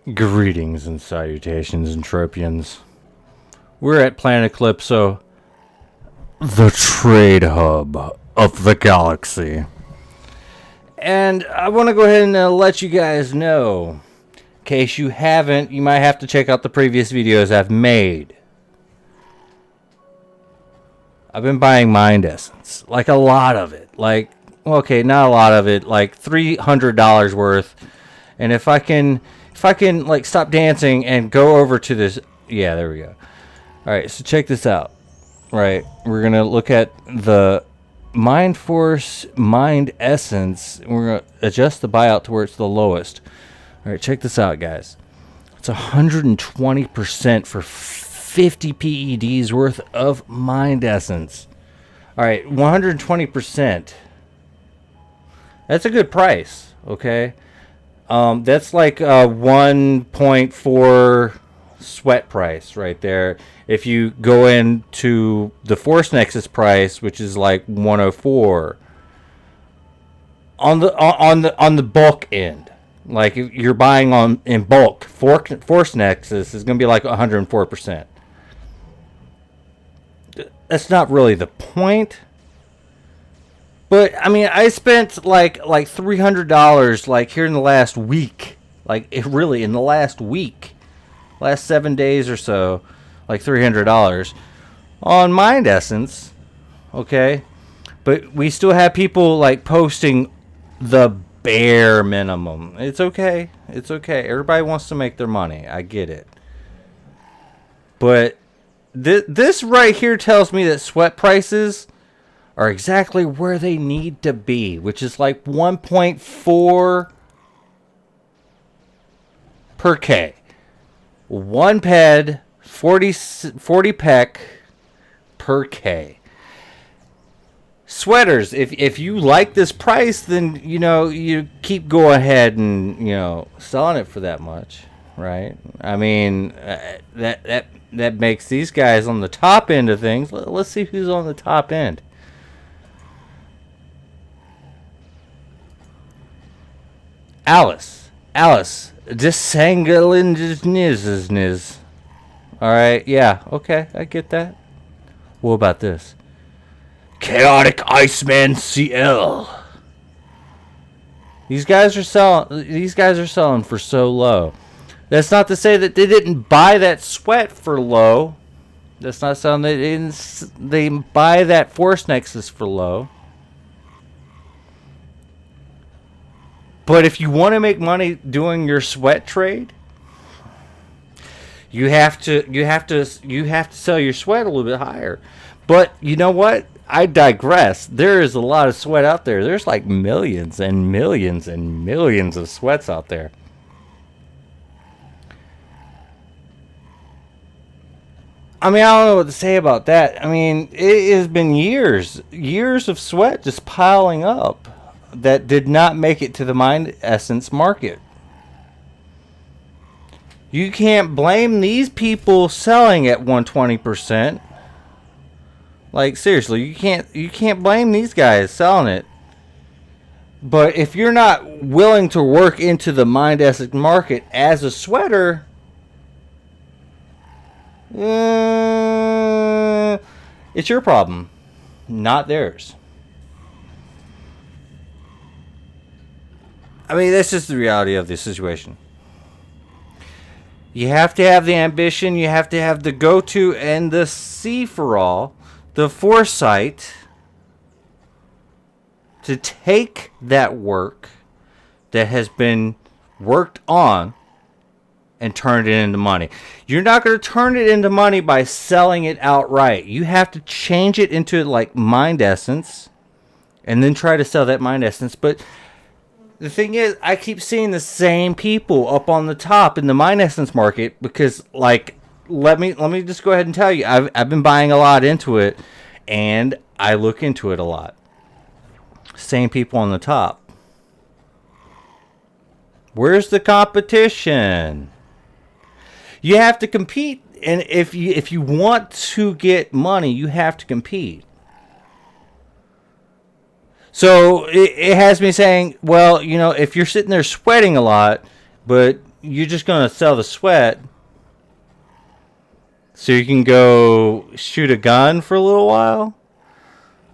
Greetings and salutations, Entropians. We're at Planet Calypso, the trade hub of the galaxy. And I want to go ahead and let you guys know, in case you haven't, you might have to check out the previous videos I've made. I've been buying Mind Essence, like a lot of it. Like, okay, not a lot of it, like $300 worth. And if I can like stop dancing and go over to this, yeah, there we go. All right, so check this out. Right, we're gonna look at the Mind Force Mind Essence. We're gonna adjust the buyout to where it's the lowest. All right, check this out, guys. It's 120% for 50 PEDs worth of Mind Essence. All right, 120%. That's a good price. Okay. That's like a 1.4 sweat price right there. If you go into the Force Nexus price, which is like 104 on the bulk end, like if you're buying on in bulk, Force Nexus is going to be like 104%. That's not really the point. But I mean, I spent like $300 like here in the last week, really in the last week, last 7 days or so, like $300 on Mind Essence. Okay, but we still have people like posting the bare minimum. It's okay. It's okay. Everybody wants to make their money. I get it. But this right here tells me that sweat prices are exactly where they need to be, which is like 1.4 per K. One ped, 40 pec per K. Sweaters, if you like this price, then, you keep going ahead and, selling it for that much, right? I mean, that makes these guys on the top end of things. Let's see who's on the top end. Alice, Disangalinisnes. Alright, yeah, okay, I get that. What about this? Chaotic Iceman CL. These guys are selling for so low. That's not to say that they didn't buy that sweat for low. That's not saying they buy that Force Nexus for low. But if you want to make money doing your sweat trade, you have to sell your sweat a little bit higher. But you know what? I digress. There is a lot of sweat out there. There's like millions and millions and millions of sweats out there. I mean, I don't know what to say about that. I mean, it has been years of sweat just piling up that did not make it to the Mind Essence market. You can't blame these people selling at 120%. Like, seriously, you can't blame these guys selling it. But if you're not willing to work into the Mind Essence market as a sweater, it's your problem, not theirs. I mean, that's just the reality of the situation. You have to have the ambition, you have to have the go-to, and the see-for-all, the foresight to take that work that has been worked on and turn it into money. You're not going to turn it into money by selling it outright. You have to change it into like Mind Essence and then try to sell that Mind Essence. But the thing is, I keep seeing the same people up on the top in the Mind Essence market because, like, let me just go ahead and tell you, I've been buying a lot into it, and I look into it a lot. Same people on the top. Where's the competition? You have to compete, and if you want to get money, you have to compete. So it has me saying, well, if you're sitting there sweating a lot, but you're just gonna sell the sweat so you can go shoot a gun for a little while.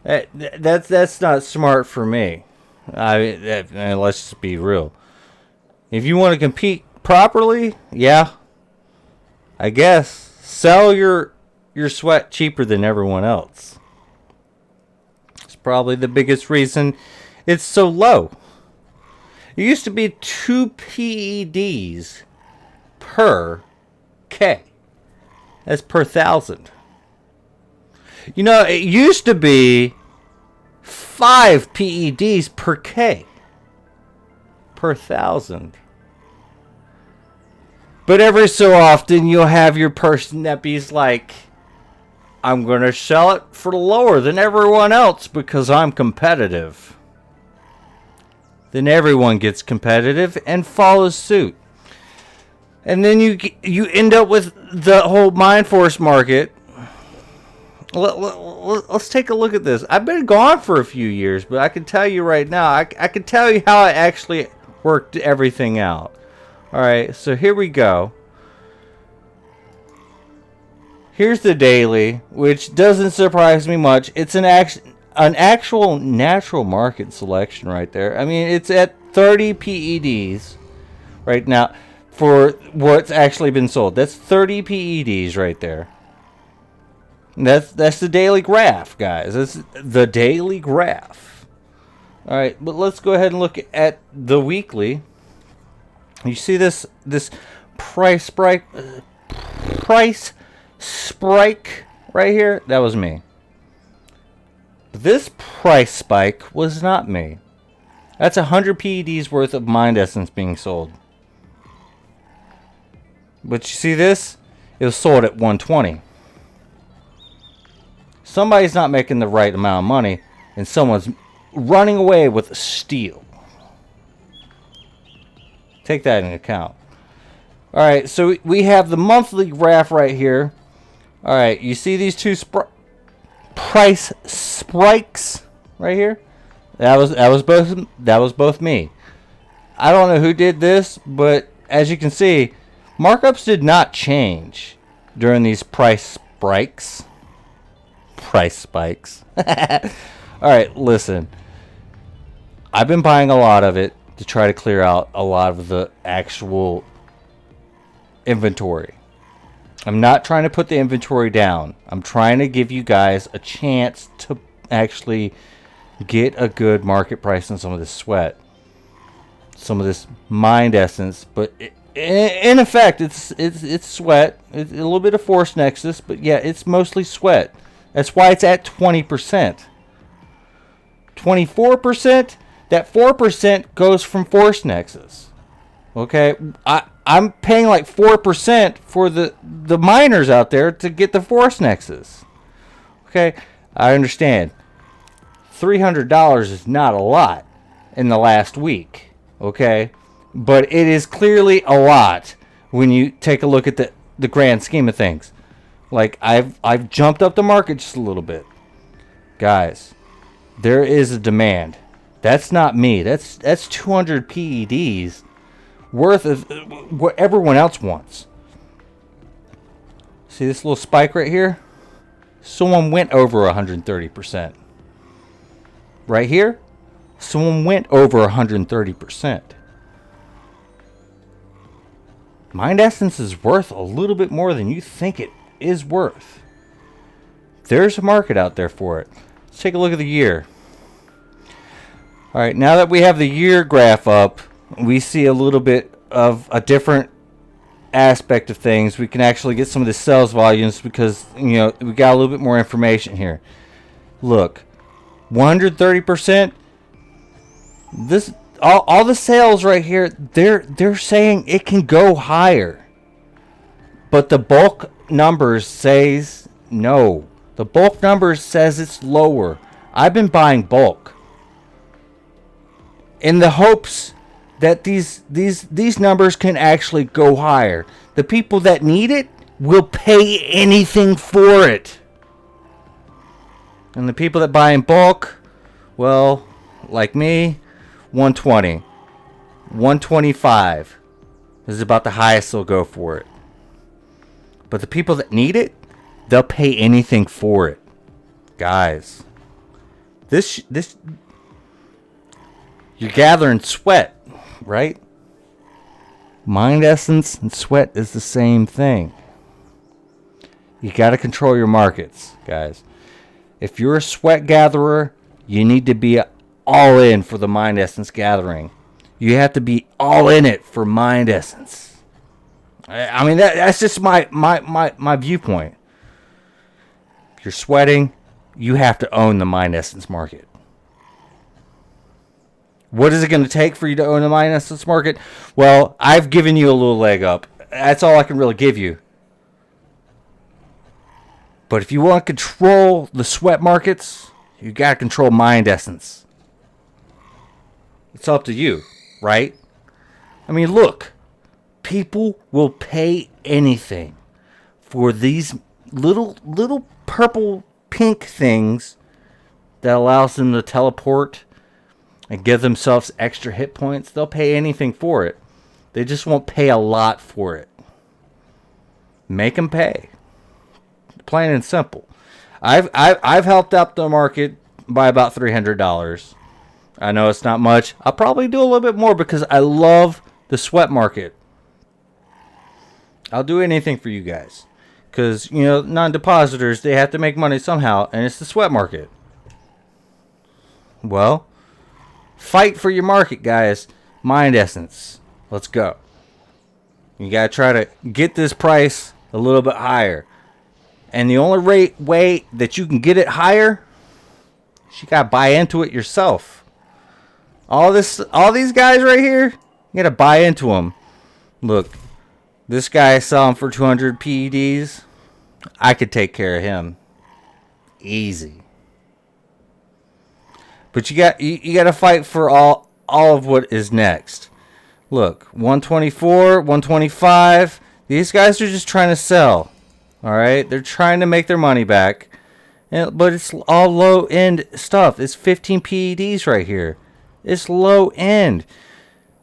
That's not smart for me. Let's just be real. If you want to compete properly, yeah, I guess sell your sweat cheaper than everyone else. It's probably the biggest reason it's so low. It used to be 2 PEDs per K. That's per 1,000. You know, it used to be 5 PEDs per K. Per 1,000. But every so often you'll have your person that be's like, I'm going to sell it for lower than everyone else because I'm competitive. Then everyone gets competitive and follows suit. And then you end up with the whole Mind Force market. Let's take a look at this. I've been gone for a few years, but I can tell you right now, I can tell you how I actually worked everything out. Alright, so here we go. Here's the daily, which doesn't surprise me much. It's an actual natural market selection right there. I mean, it's at 30 PEDs right now for what's actually been sold. That's 30 PEDs right there. That's the daily graph, guys. That's the daily graph. All right, but let's go ahead and look at the weekly. You see this price spike right here? That was me. This price spike was not me. That's 100 PEDs worth of Mind Essence being sold. But you see this? It was sold at 120. Somebody's not making the right amount of money, and someone's running away with a steal. Take that into account. Alright, so we have the monthly graph right here. Alright, you see these two price spikes right here? That was both me. I don't know who did this, but as you can see, markups did not change during these price spikes. Price spikes. Alright, listen. I've been buying a lot of it to try to clear out a lot of the actual inventory. I'm not trying to put the inventory down. I'm trying to give you guys a chance to actually get a good market price on some of this sweat. Some of this Mind Essence, but in effect, it's sweat. It's a little bit of Force Nexus, but yeah, it's mostly sweat. That's why it's at 20%. 24%, that 4% goes from Force Nexus. Okay, I'm paying like 4% for the miners out there to get the Force Nexus. Okay, I understand. $300 is not a lot in the last week. Okay, but it is clearly a lot when you take a look at the grand scheme of things. Like I've jumped up the market just a little bit, guys. There is a demand. That's not me. That's 200 PEDs worth of what everyone else wants. See this little spike right here? Someone went over 130%. Right here, someone went over 130%. Mind Essence is worth a little bit more than you think it is worth. There's a market out there for it. Let's take a look at the year. Alright, now that we have the year graph up, we see a little bit of a different aspect of things. We can actually get some of the sales volumes because, you know, we got a little bit more information here. Look, 130%. This all the sales right here, they're saying it can go higher. But the bulk numbers says no. The bulk numbers says it's lower. I've been buying bulk in the hopes that these numbers can actually go higher. The people that need it will pay anything for it. And the people that buy in bulk, well, like me, 120, 125, This is about the highest they'll go for it. But the people that need it, they'll pay anything for it. Guys, this you're gathering sweat, right? Mind essence and sweat is the same thing. You got to control your markets, guys. If you're a sweat gatherer, you need to be all in for the mind essence gathering. You have to be all in it for mind essence. I mean, that's just my viewpoint. If you're sweating, you have to own the mind essence market. What is it going to take for you to own the mind essence market? Well, I've given you a little leg up. That's all I can really give you. But if you want to control the sweat markets, you got to control mind essence. It's up to you, right? I mean, look. People will pay anything for these little purple pink things that allows them to teleport and give themselves extra hit points. They'll pay anything for it. They just won't pay a lot for it. Make them pay. Plain and simple. I've helped out the market by about $300. I know it's not much. I'll probably do a little bit more because I love the sweat market. I'll do anything for you guys. Because, you know, non-depositors, they have to make money somehow, and it's the sweat market. Well, fight for your market, guys. Mind essence. Let's go. You got to try to get this price a little bit higher. And the only way that you can get it higher, you got to buy into it yourself. All these guys right here, you got to buy into them. Look, this guy is selling for 200 PEDs. I could take care of him. Easy. But you got to fight for all of what is next. Look, 124, 125. These guys are just trying to sell. All right? They're trying to make their money back. But it's all low-end stuff. It's 15 PEDs right here. It's low-end.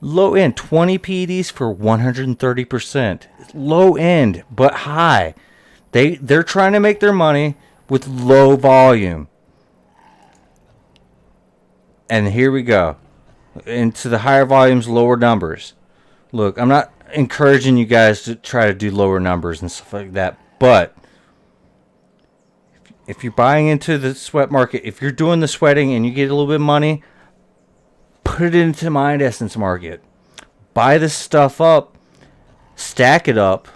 Low-end. 20 PEDs for 130%. It's low-end, but high. They're trying to make their money with low volume. And here we go. Into the higher volumes, lower numbers. Look, I'm not encouraging you guys to try to do lower numbers and stuff like that. But if you're buying into the sweat market, if you're doing the sweating and you get a little bit of money, put it into mind essence market. Buy this stuff up, stack it up,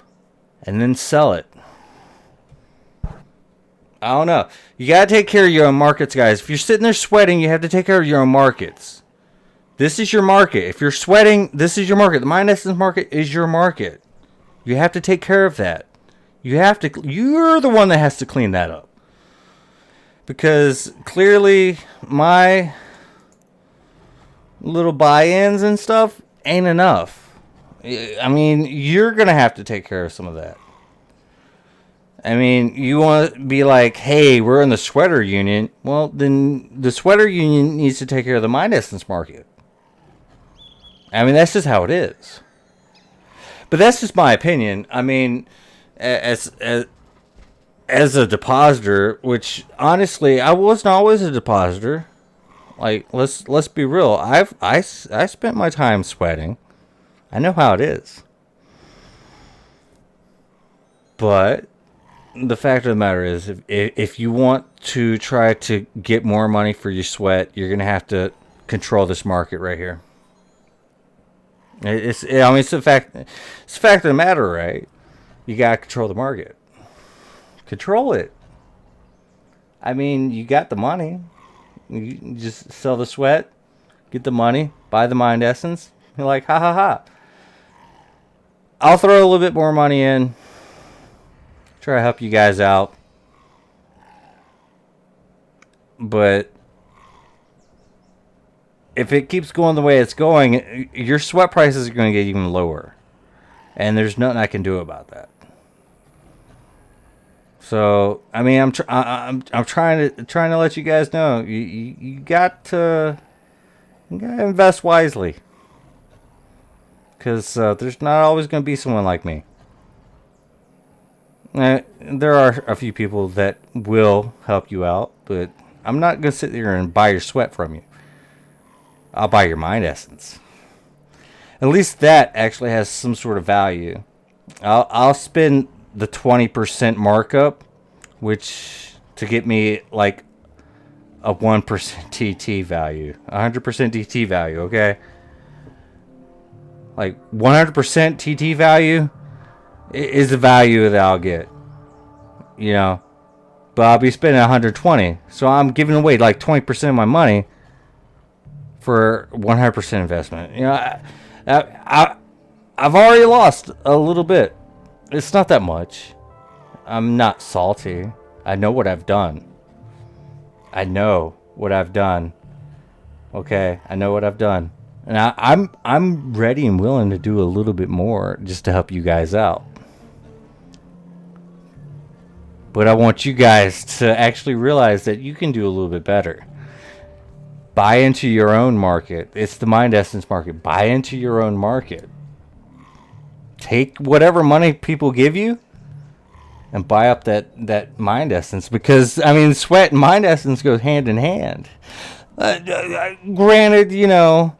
and then sell it. I don't know. You got to take care of your own markets, guys. If you're sitting there sweating, you have to take care of your own markets. This is your market. If you're sweating, this is your market. The mind essence market is your market. You have to take care of that. You're the one that has to clean that up. Because clearly my little buy-ins and stuff ain't enough. I mean, you're going to have to take care of some of that. I mean, you want to be like, hey, we're in the sweater union. Well, then the sweater union needs to take care of the mind essence market. I mean, that's just how it is. But that's just my opinion. I mean, as a depositor, which honestly, I wasn't always a depositor. Like, let's be real. I spent my time sweating. I know how it is. But the fact of the matter is, if you want to try to get more money for your sweat, you're gonna have to control this market right here. It's a fact. It's a fact of the matter, right? You gotta control the market. Control it. I mean, you got the money. You just sell the sweat, get the money, buy the mind essence. You're like, ha ha ha. I'll throw a little bit more money in. Try to help you guys out. But if it keeps going the way it's going, your sweat prices are going to get even lower. And there's nothing I can do about that. So, I mean, I'm trying to let you guys know you got to invest wisely. because there's not always going to be someone like me. There are a few people that will help you out, but I'm not going to sit there and buy your sweat from you. I'll buy your mind essence. At least that actually has some sort of value. I'll spend the 20% markup, which to get me like a 1% TT value, 100% TT value, okay? Like 100% TT value is the value that I'll get, you know. But I'll be spending 120, so I'm giving away like 20% of my money for 100% investment. You know, I've already lost a little bit. It's not that much. I'm not salty. I know what I've done. I know what I've done. Okay, I know what I've done, and I'm ready and willing to do a little bit more just to help you guys out. But I want you guys to actually realize that you can do a little bit better. Buy into your own market. It's the Mind Essence market. Buy into your own market. Take whatever money people give you and buy up that Mind Essence. Because, I mean, sweat and Mind Essence goes hand in hand. Granted, you know,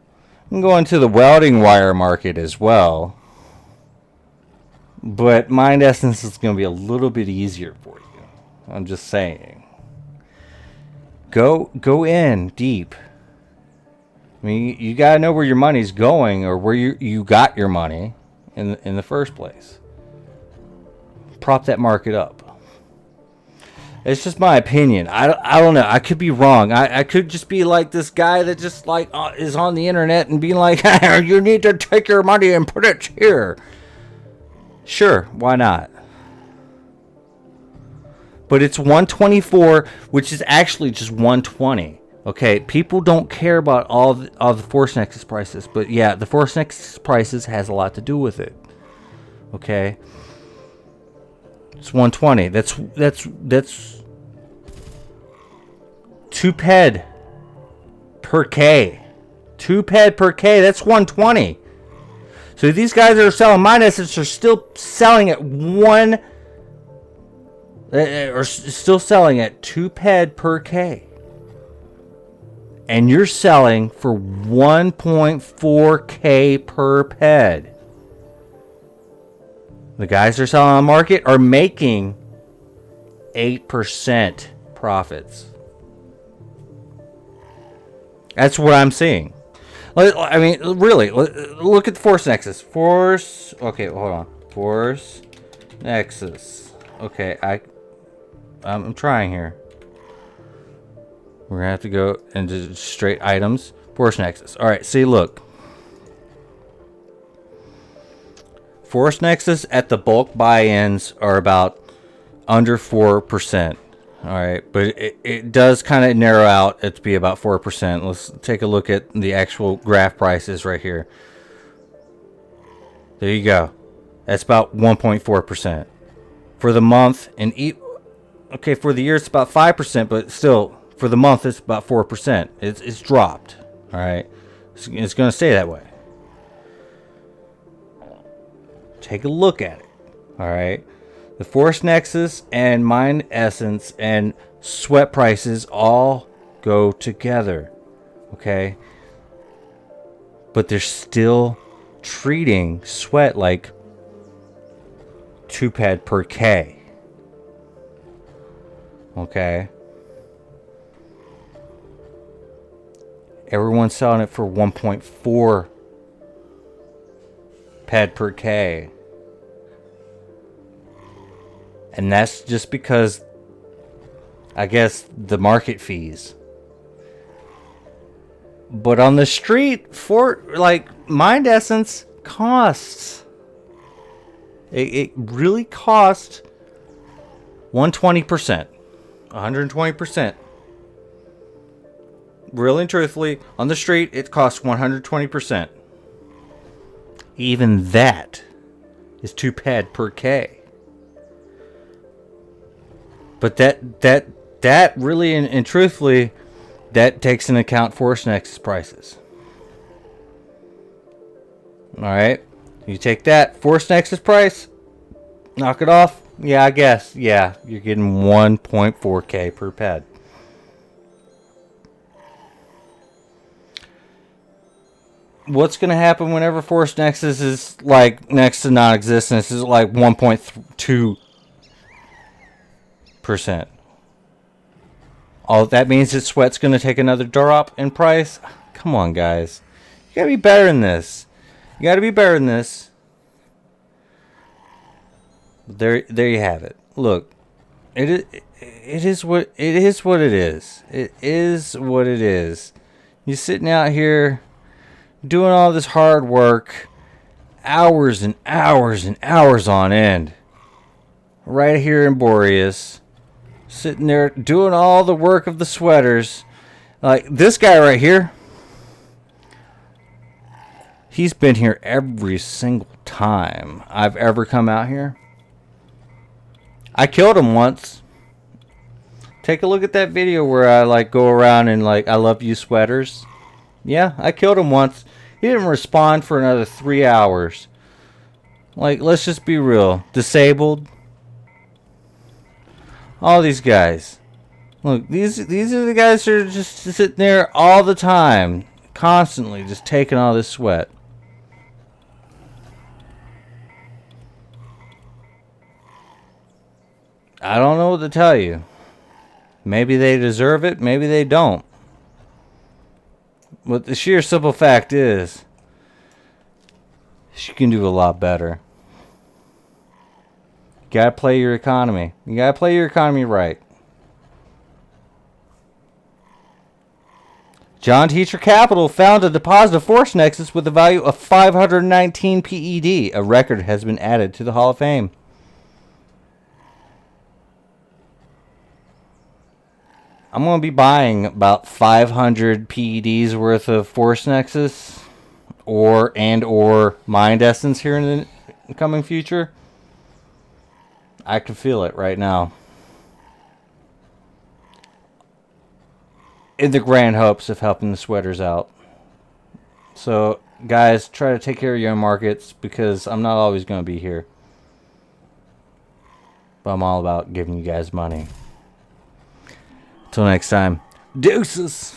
I'm going to the welding wire market as well. But Mind Essence is going to be a little bit easier for you. I'm just saying. Go in deep. I mean, you got to know where your money's going, or where you got your money in the first place. Prop that market up. It's just my opinion. I don't know. I could be wrong. I could just be like this guy that just like is on the internet and being like, you need to take your money and put it here. Sure, why not? But it's 124, which is actually just 120. Okay, people don't care about all the Force Nexus prices, but yeah, the Force Nexus prices has a lot to do with it. Okay, it's 120. That's 2 ped per K. 2 ped per K. That's 120. So these guys that are selling Mind Essence are still selling at still selling at 2 ped per K. And you're selling for 1.4K per ped. The guys that are selling on the market are making 8% profits. That's what I'm seeing. I mean, really, look at the Force Nexus. Okay, hold on. Force Nexus. Okay, I'm trying here. We're going to have to go into straight items. Force Nexus. All right, see, look. Force Nexus at the bulk buy-ins are about under 4%. All right, but it does kind of narrow out it to be about 4%. Let's take a look at the actual graph prices right here. There you go. That's about 1.4%. For the month, okay, for the year it's about 5%, but still, for the month it's about 4%. It's dropped. All right, it's going to stay that way. Take a look at it. All right. The Force Nexus and Mind Essence and sweat prices all go together. Okay? But they're still treating sweat like 2 ped per K. Okay? Everyone's selling it for 1.4 ped per K. And that's just because, I guess, the market fees. But on the street, for like Mind Essence costs. It really costs 120%. 120%. Really and truthfully, on the street, it costs 120%. Even that is 2 ped per K. But that really and truthfully, that takes into account Force Nexus prices. All right. You take that. Force Nexus price. Knock it off. Yeah, I guess. Yeah, you're getting 1.4K per pet. What's going to happen whenever Force Nexus is like next to non-existence? Is like 1.2%. Oh, that means that Sweat's going to take another drop in price? Come on, guys. You got to be better than this. You got to be better than this. There you have it. Look, it is what it is. What it is. It is what it is. You're sitting out here doing all this hard work, hours and hours and hours on end, right here in Boreas, sitting there doing all the work of the sweaters. Like this guy right here, he's been here every single time I've ever come out here. I killed him once. Take a look at that video where I like go around and like I love you sweaters. Yeah, I killed him once. He didn't respond for another 3 hours. Like, let's just be real. Disabled. All these guys. Look, these are the guys that are just sitting there all the time. Constantly just taking all this sweat. I don't know what to tell you. Maybe they deserve it. Maybe they don't. But the sheer simple fact is, she can do a lot better. You gotta play your economy. You gotta play your economy right. John Teacher Capital found a deposit of Force Nexus with a value of 519 PED. A record has been added to the Hall of Fame. I'm going to be buying about 500 PEDs worth of Force Nexus or Mind Essence here in the coming future. I can feel it right now. In the grand hopes of helping the sweaters out. So, guys, try to take care of your own markets because I'm not always going to be here. But I'm all about giving you guys money. Till next time, deuces.